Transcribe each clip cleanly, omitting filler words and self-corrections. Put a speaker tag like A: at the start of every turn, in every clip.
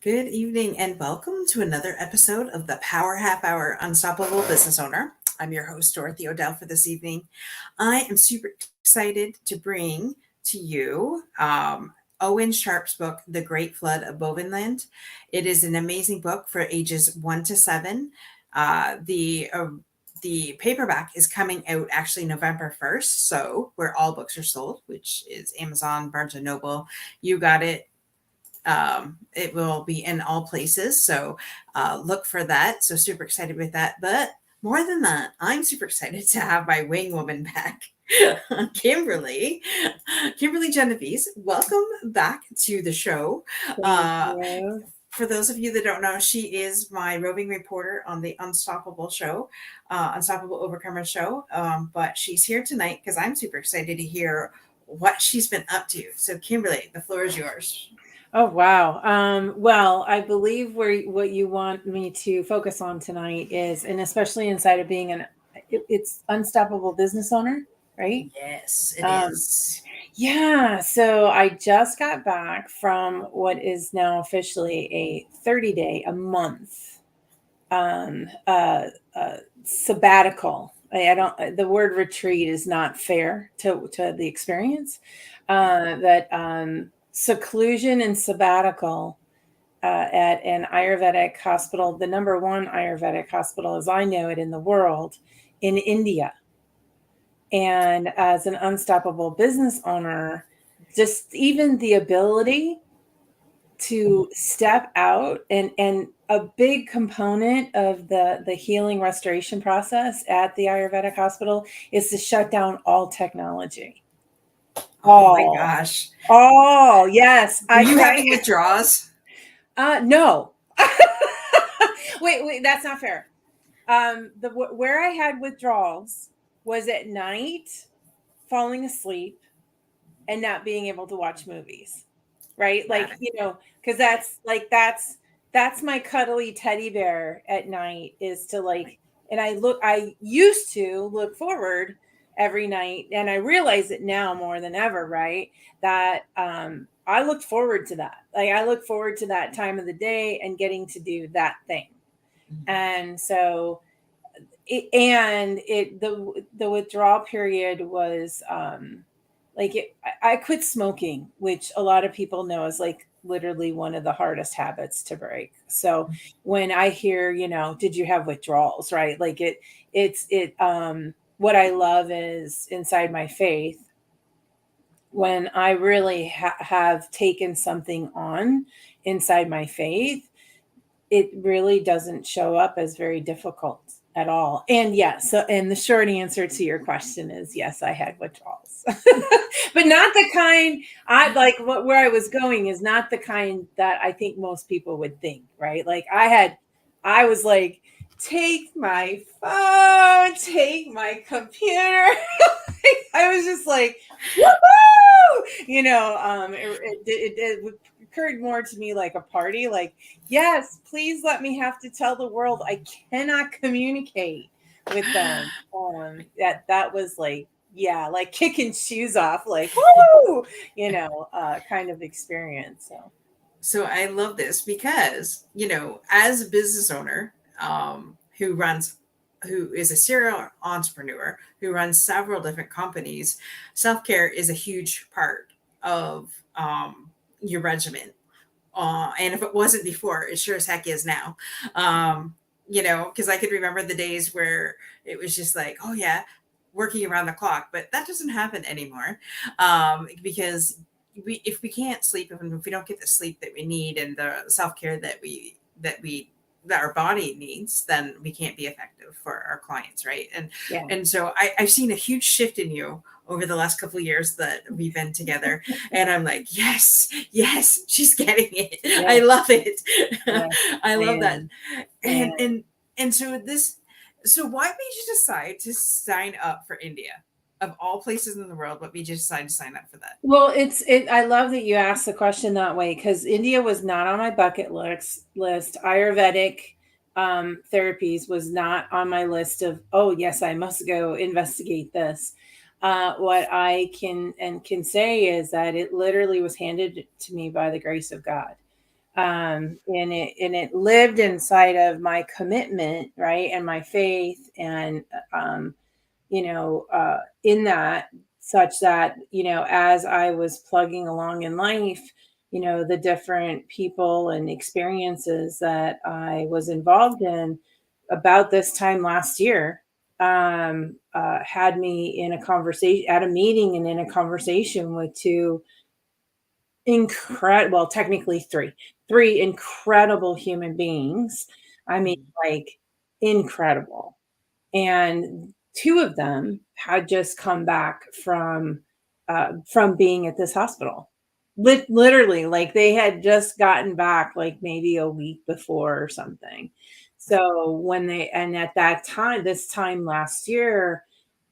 A: Good evening and welcome to another episode of the Power Half Hour Unstoppable Business Owner. I'm your host, Dorothy Odell, for this evening. I am super excited to bring to you Owen Sharp's book, The Great Flood of Bovenland. It is an amazing book for ages 1 to 7. The paperback is coming out actually November 1st, so where all books are sold, which is Amazon, Barnes& and Noble. You got it. It will be in all places. So look for that. So super excited with that. But more than that, I'm super excited to have my wing woman back, Kimberly. Kimberly Genovese, welcome back to the show.
B: Thank
A: Uh,
B: you.
A: for those of you that don't know, she is my roving reporter on the Unstoppable show, Unstoppable Overcomer show. But she's here tonight because I'm super excited to hear what she's been up to. So, Kimberly, the floor is yours.
B: Oh, wow. Well, I believe what you want me to focus on tonight is, and especially inside of being it's unstoppable business owner, right?
A: Yes, it
B: Um,
A: is.
B: yeah. So I just got back from what is now officially a 30-day, a month, um, uh, sabbatical. I don't. The word retreat is not fair to the experience. That seclusion and sabbatical at an Ayurvedic hospital, the number one Ayurvedic hospital, as I know it, in the world, in India. And as an unstoppable business owner, just even the ability to step out and a big component of the healing restoration process at the Ayurvedic hospital is to shut down all technology.
A: Oh my
B: All.
A: gosh.
B: Oh, yes.
A: Were
B: I
A: you
B: cried.
A: having withdrawals?
B: No. Wait, that's not fair. Where I had withdrawals was at night, falling asleep and not being able to watch movies. Right?
A: Got
B: Like,
A: it.
B: because that's my cuddly teddy bear at night is to like, and I used to look forward every night, and I realize it now more than ever, right? That I looked forward to that. Like, I look forward to that time of the day and getting to do that thing. And so the withdrawal period was like I quit smoking, which a lot of people know is like literally one of the hardest habits to break. So when I hear, did you have withdrawals, right? Like what I love is inside my faith, when I really have taken something on inside my faith, it really doesn't show up as very difficult at all. And yes, and the short answer to your question is yes, I had withdrawals, but not the kind I like. Where I was going is not the kind that I think most people would think, right? Like I was like, take my phone, take my computer. I was just like, woohoo! It occurred more to me like a party. Like, yes, please let me have to tell the world I cannot communicate with them. That was like, yeah, like kicking shoes off, like woo, kind of experience. So
A: So I love this because, as a business owner who is a serial entrepreneur who runs several different companies, self care is a huge part of your regimen. And if it wasn't before, it sure as heck is now. Because I could remember the days where it was just like, oh yeah, working around the clock, but that doesn't happen anymore. Because if we can't sleep, if we don't get the sleep that we need and the self care that our body needs, then we can't be effective for our clients, right? And
B: yeah,
A: and so I've seen a huge shift in you over the last couple of years that we've been together, and I'm like, yes, yes, she's getting it.
B: yeah,
A: I love it.
B: yeah.
A: I
B: I
A: love that.
B: am. I
A: And
B: am.
A: and and so why made you decide to sign up for India? Of all places in the world, what made you decide to sign up for that?
B: Well, I love that you asked the question that way because India was not on my bucket list. Ayurvedic therapies was not on my list of, oh yes, I must go investigate this. What I can say is that it literally was handed to me by the grace of God. And it lived inside of my commitment, right, and my faith, and in that, such that, as I was plugging along in life, the different people and experiences that I was involved in about this time last year, had me in a conversation at a meeting and in a conversation with two incredible, well, technically three incredible human beings. I mean, like, incredible. And two of them had just come back from being at this hospital. Literally, like, they had just gotten back like maybe a week before or something. So and at that time, this time last year,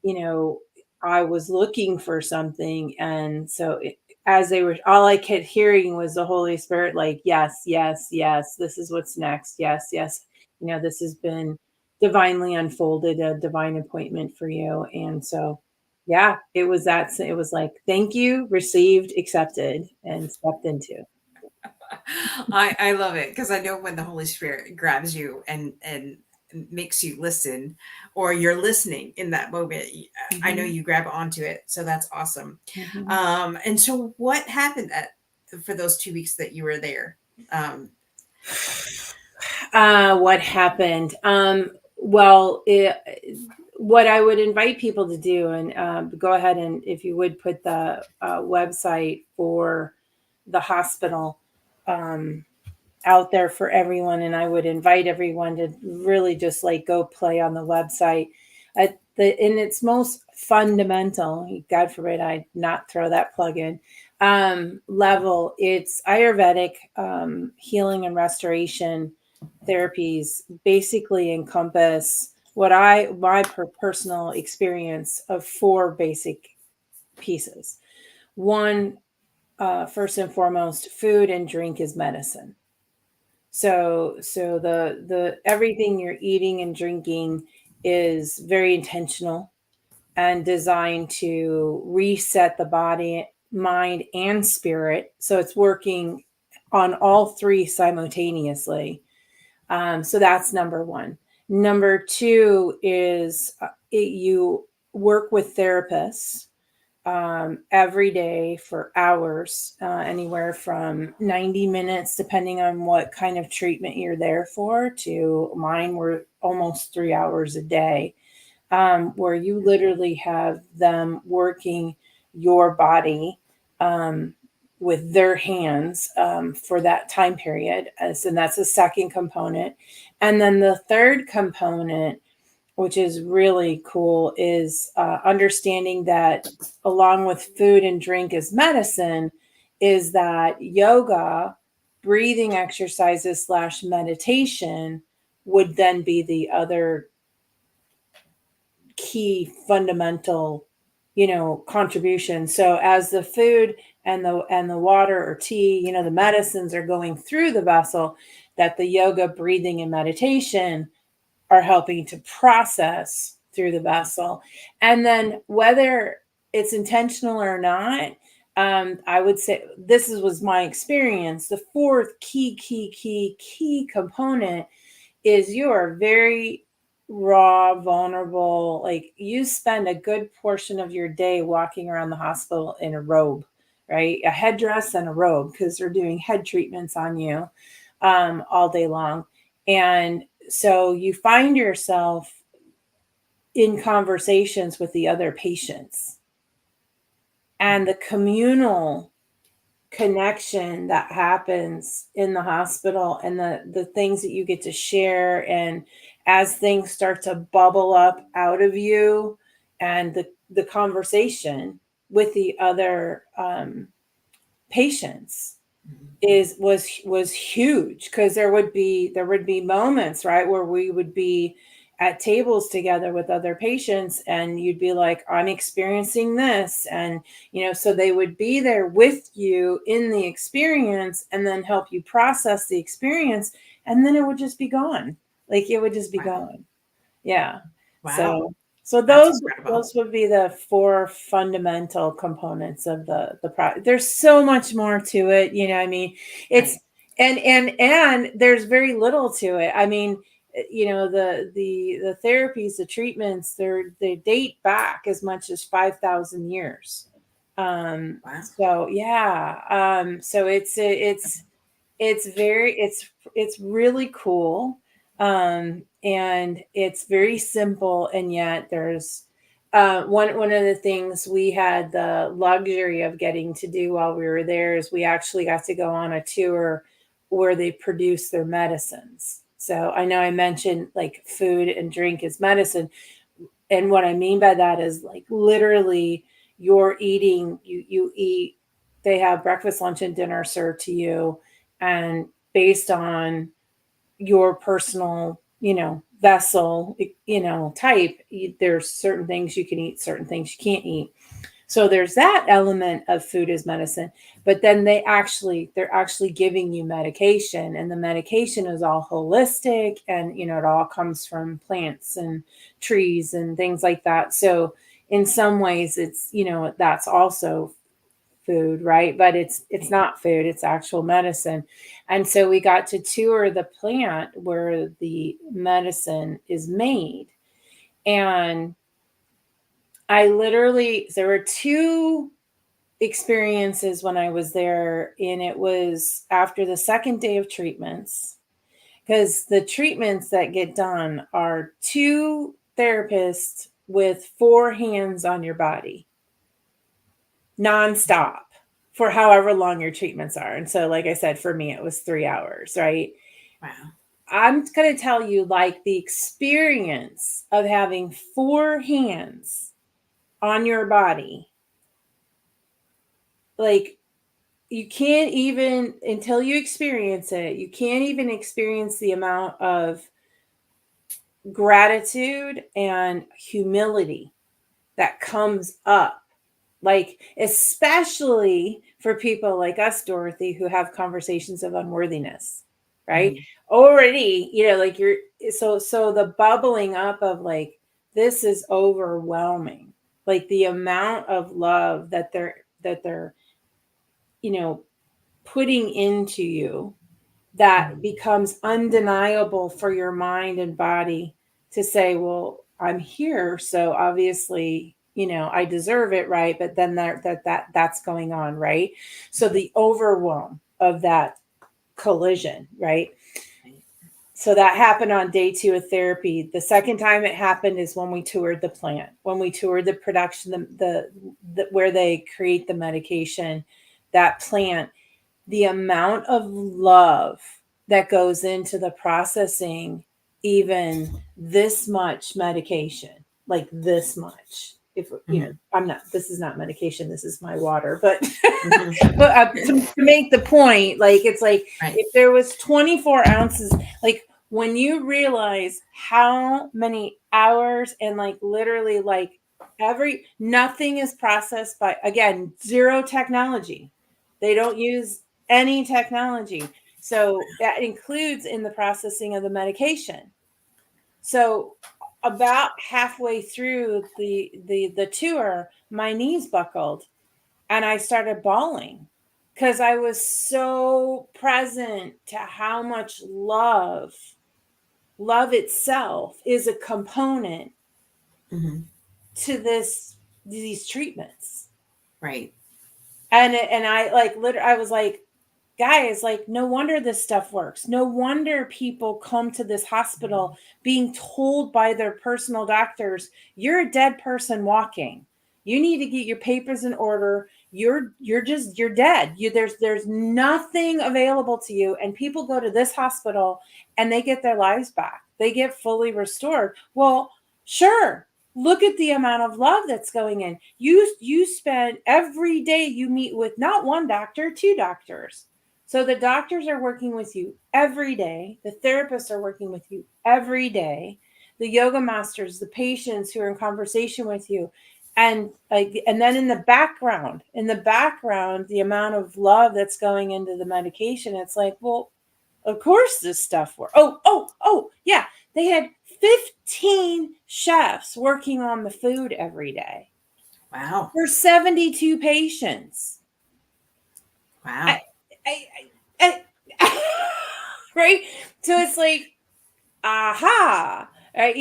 B: you know, I was looking for something, and so as they were, all I kept hearing was the Holy Spirit, like, yes, yes, yes, this is what's next. Yes, yes. This has been divinely unfolded, a divine appointment for you. And so, yeah, it was like, thank you, received, accepted, and stepped into.
A: I love it because I know when the Holy Spirit grabs you and makes you listen, or you're listening in that moment, I know
B: Mhm,
A: you grab onto it. So that's awesome.
B: mhm.
A: And so what happened for those 2 weeks that you were there? Um,
B: What happened? Well, what I would invite people to do, and go ahead, and if you would put the website for the hospital um, out there for everyone, and I would invite everyone to really just like go play on the website. In its most fundamental, God forbid I not throw that plug in, level, it's Ayurvedic healing and restoration therapies. Basically encompass my personal experience of four basic pieces. One, first and foremost, food and drink is medicine. So the everything you're eating and drinking is very intentional and designed to reset the body, mind, and spirit. So it's working on all three simultaneously. So that's number one. Number two is, you work with therapists every day for hours, anywhere from 90 minutes, depending on what kind of treatment you're there for, to mine were almost 3 hours a day, where you literally have them working your body um, with their hands for that time period. And that's the second component. And then the third component, which is really cool, is understanding that along with food and drink as medicine, is that yoga, breathing exercises slash meditation would then be the other key fundamental contribution. So as the food and the water or tea, the medicines are going through the vessel, that the yoga, breathing, and meditation are helping to process through the vessel. And then, whether it's intentional or not, I would say was my experience. The fourth key component is you are very raw, vulnerable. Like, you spend a good portion of your day walking around the hospital in a robe, right? A headdress and a robe, because they're doing head treatments on you all day long. And so you find yourself in conversations with the other patients, and the communal connection that happens in the hospital, and the things that you get to share, and as things start to bubble up out of you, and the conversation with the other patients was huge, because there would be moments, right, where we would be at tables together with other patients, and you'd be like, I'm experiencing this, and so they would be there with you in the experience, and then help you process the experience, and then it would just be gone. Like, it would just be
A: wow.
B: gone. Yeah.
A: Wow.
B: So
A: That's
B: those
A: incredible.
B: those would be the four fundamental components of the product. There's so much more to it. I mean, it's
A: Right.
B: and there's very little to it. I mean, the therapies, the treatments, they date back as much as 5,000 years.
A: Wow.
B: So yeah, so it's really cool, and it's very simple, and yet there's one of the things we had the luxury of getting to do while we were there is we actually got to go on a tour where they produce their medicines. So I know I mentioned like food and drink is medicine, and what I mean by that is like literally you're eating, you eat, they have breakfast, lunch, and dinner served to you, and based on your personal, vessel, type, there's certain things you can eat, certain things you can't eat. So there's that element of food as medicine, but then they're actually giving you medication, and the medication is all holistic, and it all comes from plants and trees and things like that. So in some ways it's, that's also food, right? But it's not food, it's actual medicine. And so we got to tour the plant where the medicine is made. And there were two experiences when I was there, and it was after the second day of treatments, because the treatments that get done are two therapists with four hands on your body nonstop for however long your treatments are. And so, like I said, for me, it was 3 hours, right?
A: Wow.
B: I'm going to tell you, like, the experience of having four hands on your body, like, you can't even, until you experience it, you can't even experience the amount of gratitude and humility that comes up. Like, especially for people like us, Dorothy, who have conversations of unworthiness, right?
A: Mm-hmm.
B: Already, like so the bubbling up of like, this is overwhelming. Like the amount of love that they're putting into you, that becomes undeniable for your mind and body to say, well, I'm here, so obviously, I deserve it, right? But then that's going on, right? So the overwhelm of that collision, right? So that happened on day 2 of therapy. The second time it happened is when we toured the plant, when we toured the production, the where they create the medication, that plant. The amount of love that goes into the processing, even this much medication, like this much. If I'm not, this is not medication, this is my water, but but to make the point, like, it's like,
A: Right.
B: if there was 24 ounces, like, when you realize how many hours and like literally like nothing is processed by, again, zero technology. They don't use any technology. So that includes in the processing of the medication. So about halfway through the tour, my knees buckled and I started bawling because I was so present to how much love itself is a component
A: Mm-hmm.
B: to these treatments.
A: Right.
B: And I like literally, I was like, guys, like, no wonder this stuff works. No wonder people come to this hospital being told by their personal doctors, you're a dead person walking. You need to get your papers in order. You're dead. There's nothing available to you. And people go to this hospital and they get their lives back. They get fully restored. Well, sure. Look at the amount of love that's going in. You spend every day, you meet with not one doctor, two doctors. So the doctors are working with you every day. The therapists are working with you every day. The yoga masters, the patients who are in conversation with you. And then in the background, the amount of love that's going into the medication, it's like, well, of course this stuff works. Oh, yeah. They had 15 chefs working on the food every day.
A: Wow.
B: For 72 patients.
A: Wow.
B: I, Right. So it's like, aha, right?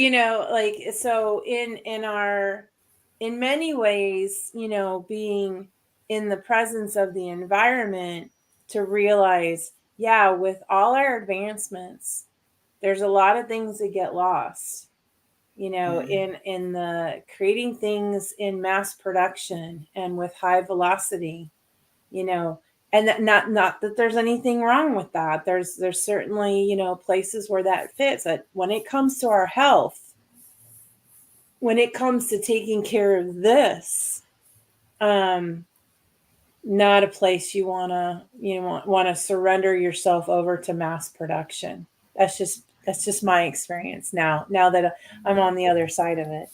B: Like, so in many ways, being in the presence of the environment, to realize, yeah, with all our advancements, there's a lot of things that get lost,
A: Mm.
B: in the creating things in mass production and with high velocity, you know and not that there's anything wrong with that. There's certainly, places where that fits. But when it comes to our health, when it comes to taking care of this, um not a place you want to surrender yourself over to mass production. That's just my experience now that I'm on the other side of it.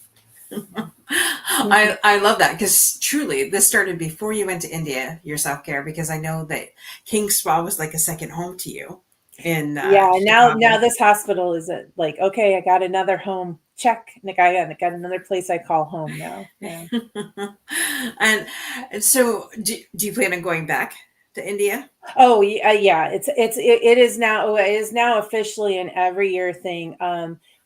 A: I love that, because truly this started before you went to India, your self care, because I know that King Spa was like a second home to you in
B: Yeah, now
A: Chicago.
B: this hospital is like, okay, I got another home. Check. Like, I got another place I call home now. Yeah.
A: and, and so, do you plan on going back to India?
B: Oh, yeah, yeah. It is now officially an every year thing.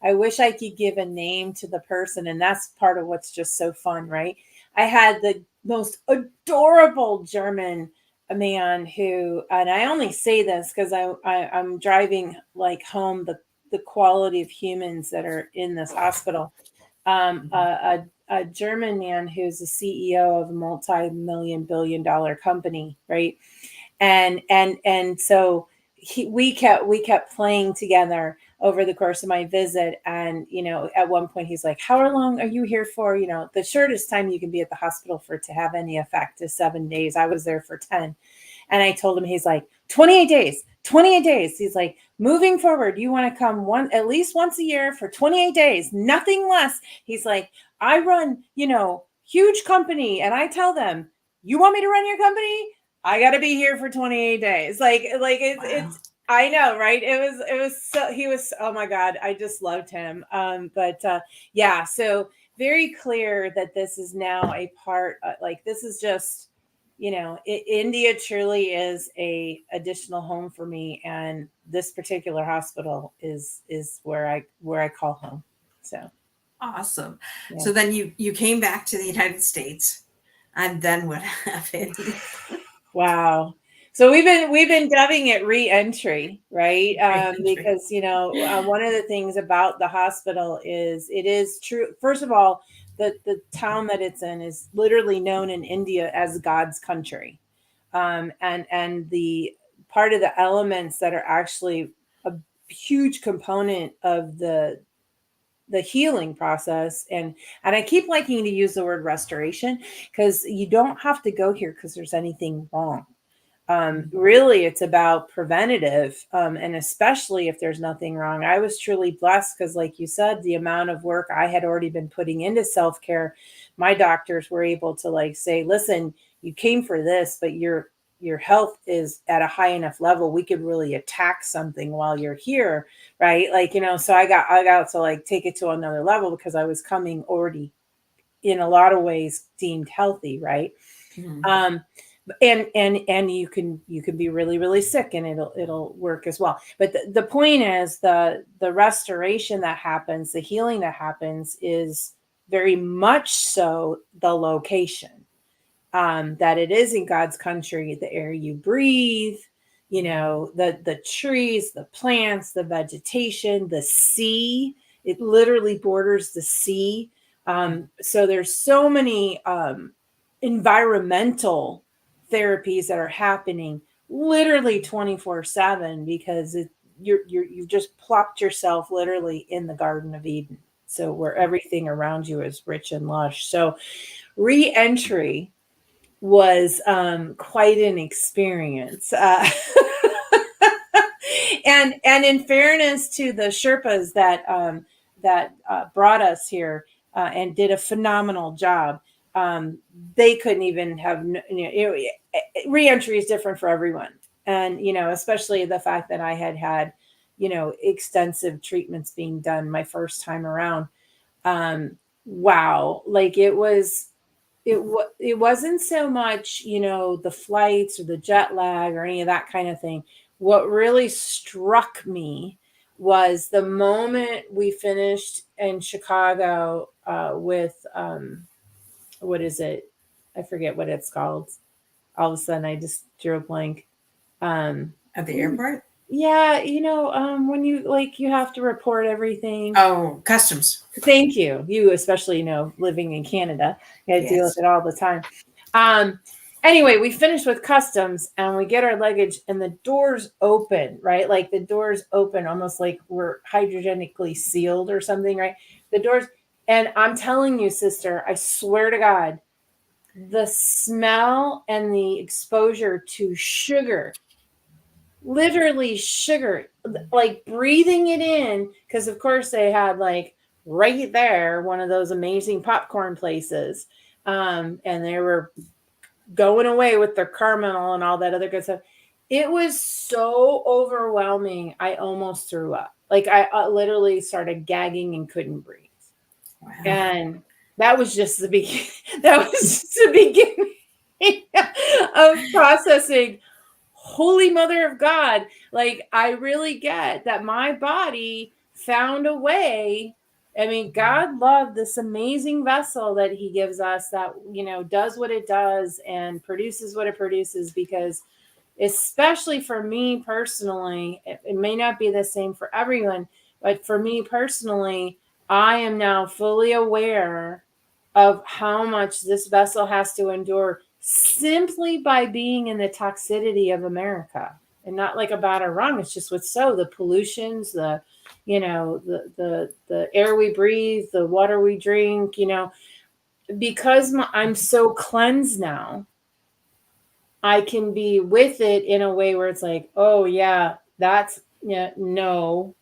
B: I wish I could give a name to the person, and that's part of what's just so fun, right? I had the most adorable German man who, and I only say this because I'm driving like home the quality of humans that are in this hospital. A German man who's the CEO of a multi-million billion dollar company, right? And so we kept playing together over the course of my visit. And at one point he's like, how long are you here for? The shortest time you can be at the hospital for to have any effect is 7 days. I was there for 10. And I told him, he's like, 28 days, 28 days. He's like, moving forward, you want to come at least once a year for 28 days, nothing less. He's like, I run, huge company. And I tell them, you want me to run your company? I got to be here for 28 days. Like
A: Wow.
B: I know, right? It was so, he was, oh my God, I just loved him. But yeah, so very clear that this is now a part, like, this is just, India truly is a additional home for me. And this particular hospital is where I call home. So,
A: Awesome.
B: yeah.
A: So then you came back to the United States, and then what happened?
B: Wow. So we've been dubbing it re-entry, right?
A: Re-entry.
B: Because one of the things about the hospital is it is true. First of all, the town that it's in is literally known in India as God's country, and the part of the elements that are actually a huge component of the healing process. And I keep liking to use the word restoration, because you don't have to go here because there's anything wrong. Really, it's about preventative, and especially if there's nothing wrong. I was truly blessed because, like you said, the amount of work I had already been putting into self care, my doctors were able to like say, "Listen, you came for this, but your health is at a high enough level. We could really attack something while you're here, right?" Like, so I got to like take it to another level because I was coming already in a lot of ways deemed healthy, right?
A: Mhm.
B: Um, and you can be really really sick and it'll work as well. But the point is, the restoration that happens, the healing that happens, is very much so the location, that it is in God's country, the air you breathe, the trees, the plants, the vegetation, the sea. It literally borders the sea. So there's so many environmental therapies that are happening literally 24/7, because you've just plopped yourself literally in the Garden of Eden. So where everything around you is rich and lush. So re-entry was quite an experience. And in fairness to the Sherpas that brought us here, and did a phenomenal job, they couldn't even have, reentry is different for everyone. And especially the fact that I had extensive treatments being done my first time around. Wow, like it wasn't so much the flights or the jet lag or any of that kind of thing. what really struck me was the moment we finished in Chicago with what is it? I forget what it's called. All of a sudden, I just drew a blank.
A: At the airport?
B: Yeah, when you have to report everything.
A: Oh, customs.
B: Thank you. You especially, living in Canada, you got to deal with it all the time. Anyway, we finished with customs and we get our luggage and the doors open, right? Like the doors open almost like we're hydrogenically sealed or something, right? The doors. And I'm telling you, sister, I swear to God, the smell and the exposure to sugar, literally sugar, like breathing it in, because of course they had like right there one of those amazing popcorn places, and they were going away with their caramel and all that other good stuff. It was so overwhelming. I almost threw up. Like I literally started gagging and couldn't breathe.
A: Wow.
B: And that was just the beginning. That was just the beginning of processing. Holy Mother of God. Like, I really get that my body found a way. I mean, God loved this amazing vessel that he gives us that, does what it does and produces what it produces, because especially for me personally, it may not be the same for everyone, but for me personally, I am now fully aware of how much this vessel has to endure simply by being in the toxicity of America. And not like a bad or wrong, it's just what's so the pollutions, the the air we breathe, the water we drink, because I'm so cleansed now, I can be with it in a way where it's like, oh yeah, that's no.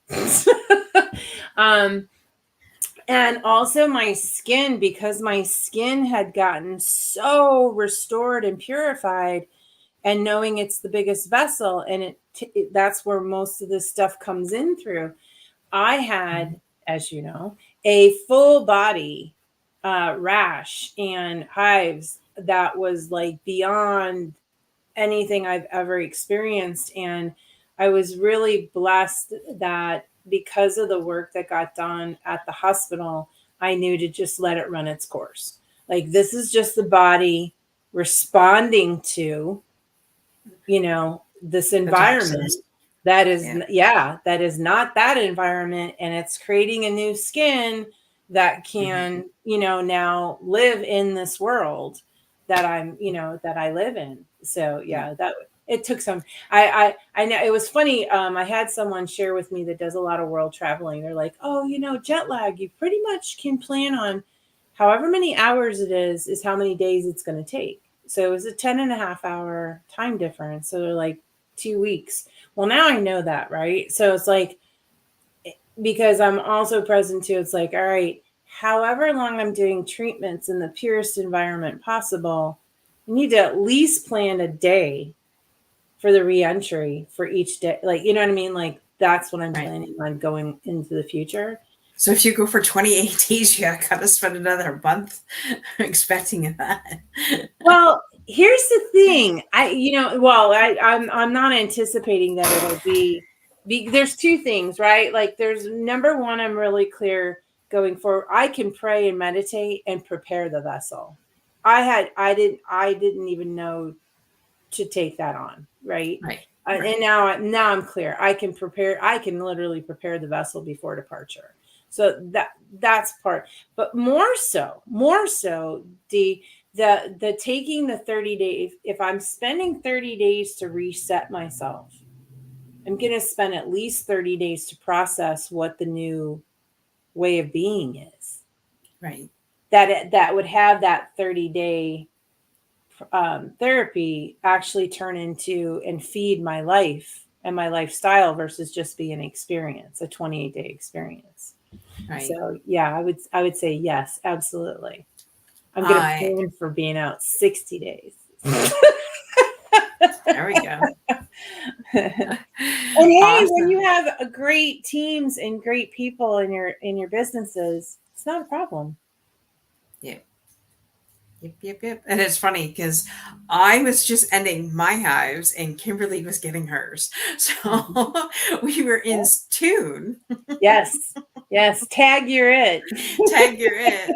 B: And also my skin, because my skin had gotten so restored and purified, and knowing it's the biggest vessel, and that's where most of this stuff comes in through. I had, as you know, a full body rash and hives that was like beyond anything I've ever experienced. And I was really blessed that because of the work that got done at the hospital, I knew to just let it run its course. Like, this is just the body responding to, this environment that is, that is not that environment. And it's creating a new skin that can, now live in this world that that I live in. So that it took some, I know it was funny. I had someone share with me that does a lot of world traveling. They're like, oh, jet lag, you pretty much can plan on however many hours it is how many days it's going to take. So it was a 10.5 hour time difference. So they're like 2 weeks. Well, now I know that, right? So it's like, because I'm also present too, it's like, all right, however long I'm doing treatments in the purest environment possible, you need to at least plan a day for the reentry for each day. Like, you know what I mean? Like, that's what I'm planning on going into the future.
A: So if you go for 28 days, you gotta spend another month expecting that.
B: Well, here's the thing. I'm not anticipating that it'll be, there's two things, right? Like, there's number one, I'm really clear going forward. I can pray and meditate and prepare the vessel. I didn't even know to take that on. Right. And now I'm clear. I can literally prepare the vessel before departure. So that's part, but more so the taking the 30 days, if I'm spending 30 days to reset myself, I'm going to spend at least 30 days to process what the new way of being is.
A: Right.
B: That would have that 30-day therapy actually turn into and feed my life and my lifestyle versus just be an experience, a 28-day experience. Right. So I would say yes, absolutely. I'm going to plan for being out 60 days.
A: There we go.
B: And hey, awesome. When you have great teams and great people in your businesses, it's not a problem.
A: Yeah. Yep, yep, yep. And it's funny because I was just ending my hives and Kimberly was getting hers.
B: Mhm.
A: So we were in tune.
B: Yes. Yes. Tag, you're it.
A: Tag, you're it.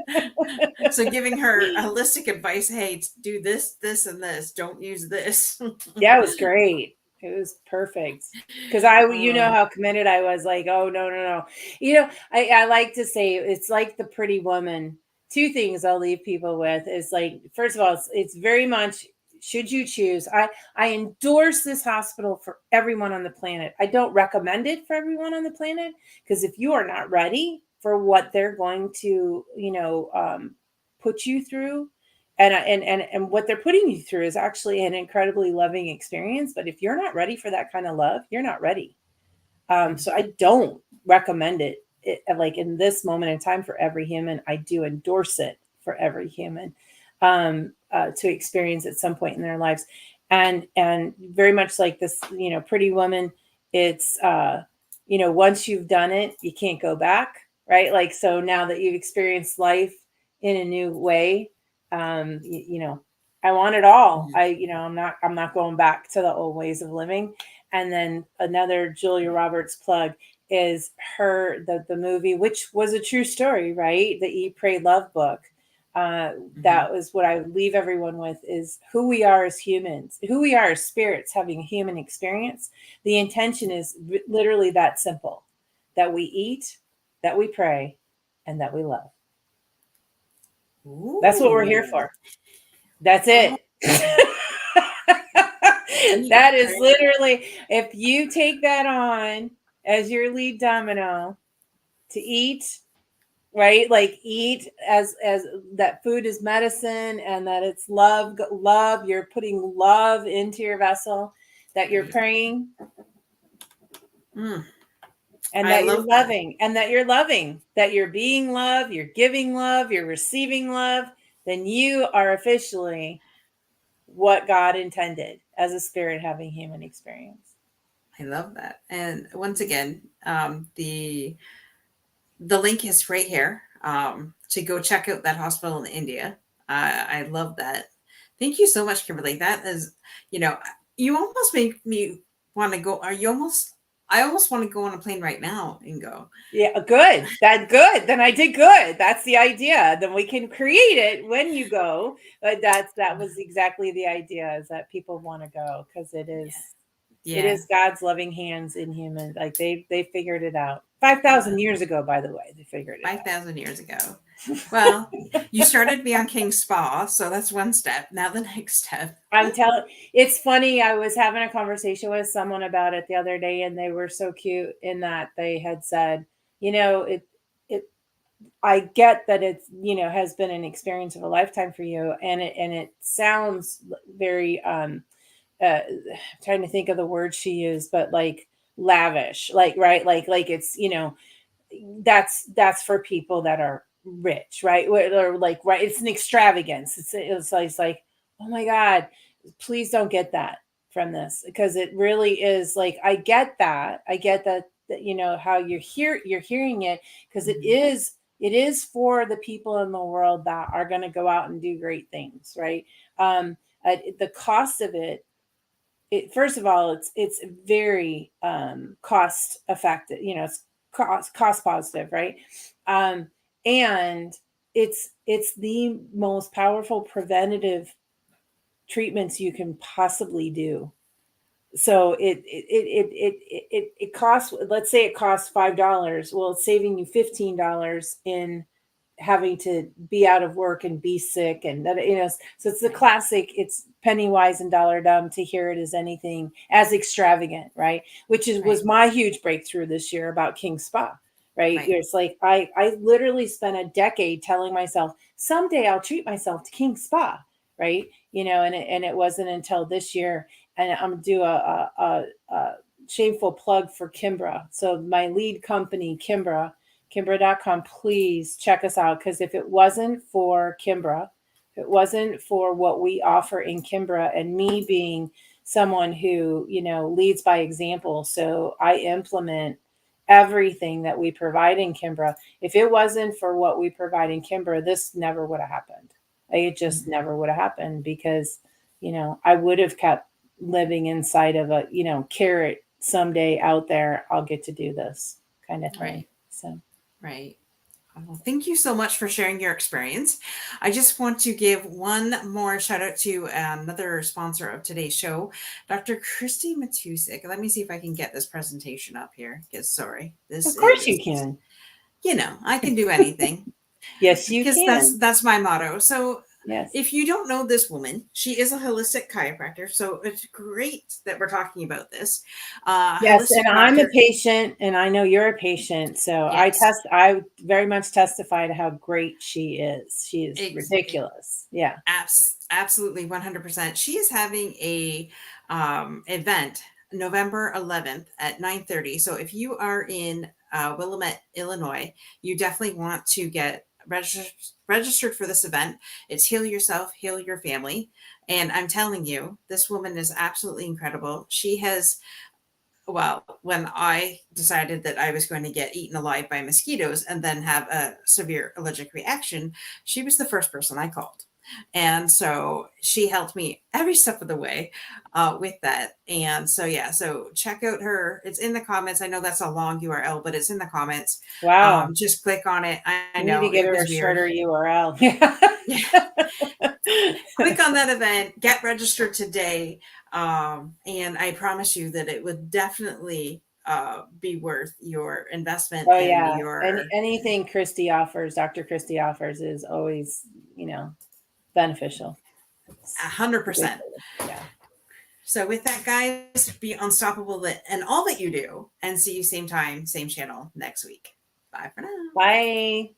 A: So giving her holistic advice, hey, do this, this, and this. Don't use this.
B: Yeah, it was great. It was perfect. Because you know
A: Oh,
B: how committed I was, like, oh, no, no, no. I like to say it's like the pretty woman. Two things I'll leave people with is like, first of all, it's very much, should you choose, I endorse this hospital for everyone on the planet. I don't recommend it for everyone on the planet, because if you are not ready for what they're going to, put you through, and what they're putting you through is actually an incredibly loving experience. But if you're not ready for that kind of love, you're not ready. So I don't recommend it like in this moment in time for every human. I do endorse it for every human, to experience at some point in their lives. And very much like this, pretty woman, it's once you've done it, you can't go back, right? Like, so now that you've experienced life in a new way, I want it all.
A: mhm.
B: I'm not going back to the old ways of living. And then another Julia Roberts plug is the movie, which was a true story, right? The Eat, Pray, Love book.
A: Mhm.
B: That was what I leave everyone with, is who we are as humans, who we are as spirits having a human experience. The intention is literally that simple: that we eat, that we pray, and that we love. That's what we're here
A: Ooh.
B: for. That's
A: Oh,
B: it.
A: eat,
B: That is
A: pray.
B: literally, if you take that on as your lead domino, to eat, right? Like, eat as that food is medicine, and that it's love, you're putting love into your vessel, that you're
A: Right.
B: praying,
A: Mm,
B: and
A: I
B: that you're
A: love that.
B: loving, and that you're loving, that you're being love, you're giving love, you're receiving love, then you are officially what God intended as a spirit having human experience.
A: I love that. And once again, the link is right here, to go check out that hospital in India. I love that. Thank you so much, Kimberly. That is, you know, you almost make me want to go. Are you almost? I almost want to go on a plane right now and go.
B: Yeah, good. That good. Then I did good. That's the idea. Then we can create it when you go. But that was exactly the idea, is that people want to go, because it
A: Yeah,
B: is, it
A: yeah.
B: is God's loving hands in human. Like, they figured it out 5,000 years ago. By the way, they figured it
A: 5,000 years ago. Well, you started me on King Spa, so that's one step. Now the next step.
B: I'm telling. It's funny. I was having a conversation with someone about it the other day, and they were so cute in that they had said, it I get that it's, has been an experience of a lifetime for you, and it sounds very, trying to think of the word she used, but like lavish, like, right, like it's, that's for people that are rich, right? Or like, right, it's an extravagance. It's like, oh my God, please don't get that from this, because it really is like, I get that, how you're hearing it, because it
A: Mhm.
B: is, it is for the people in the world that are going to go out and do great things, right? The cost of it, first of all, it's very, cost effective, it's cost positive, right? Um and it's the most powerful preventative treatments you can possibly do. So it costs, let's say it costs $5. Well, it's saving you $15 in having to be out of work and be sick, and that, so it's the
A: Right,
B: classic, it's penny wise and dollar dumb to hear it as anything as extravagant, right? Which was
A: right,
B: my huge breakthrough this year about King Spa, right?
A: right.
B: It's like, I literally spent a decade telling myself, someday I'll treat myself to King Spa, right? And it wasn't until this year. And I'm gonna do a shameful plug for Kimbra. So my lead company, Kimbra.com, please check us out. Because if it wasn't for Kimbra, if it wasn't for what we offer in Kimbra, and me being someone who, leads by example, so I implement everything that we provide in Kimbra. If it wasn't for what we provide in Kimbra, this never would have happened. It just never would have happened because, I would have kept living inside of a, carrot someday out there, I'll get to do this kind of thing.
A: Right.
B: So,
A: Right. Well, thank you so much for sharing your experience. I just want to give one more shout out to another sponsor of today's show, Dr. Christy Matusik. Let me see if I can get this presentation up here. Because sorry, this
B: of course you
A: is,
B: can.
A: I can do anything.
B: Yes, you
A: Because
B: can.
A: that's my motto. So
B: Yes.
A: if you don't know this woman, she is a holistic chiropractor. So it's great that we're talking about this.
B: Yes,
A: Holistic
B: and I'm a
A: doctor.
B: patient, and I know you're a patient, so
A: Yes.
B: I very much testify to how great she is. She is ridiculous. Yeah.
A: Absolutely 100%. She is having a event November 11th at 9:30. So if you are in Willamette, Illinois, you definitely want to get registered for this event. It's Heal Yourself, Heal Your Family. And I'm telling you, this woman is absolutely incredible. She has, well, when I decided that I was going to get eaten alive by mosquitoes and then have a severe allergic reaction, she was the first person I called. And so she helped me every step of the way with that. And so, yeah, so check out her. It's in the comments. I know that's a long URL, but it's in the comments.
B: Wow.
A: Just click on it. I
B: You need to
A: know
B: get
A: it
B: her
A: was
B: a
A: weird.
B: shorter URL.
A: Yeah. Click on that event, get registered today. And I promise you that it would definitely be worth your investment
B: Oh
A: and
B: yeah.
A: your
B: Anything Dr. Christie offers is always, beneficial. It's
A: 100%.
B: ridiculous. Yeah.
A: So with that, guys, be unstoppable in all that you do, and see you same time, same channel next week. Bye for now.
B: Bye.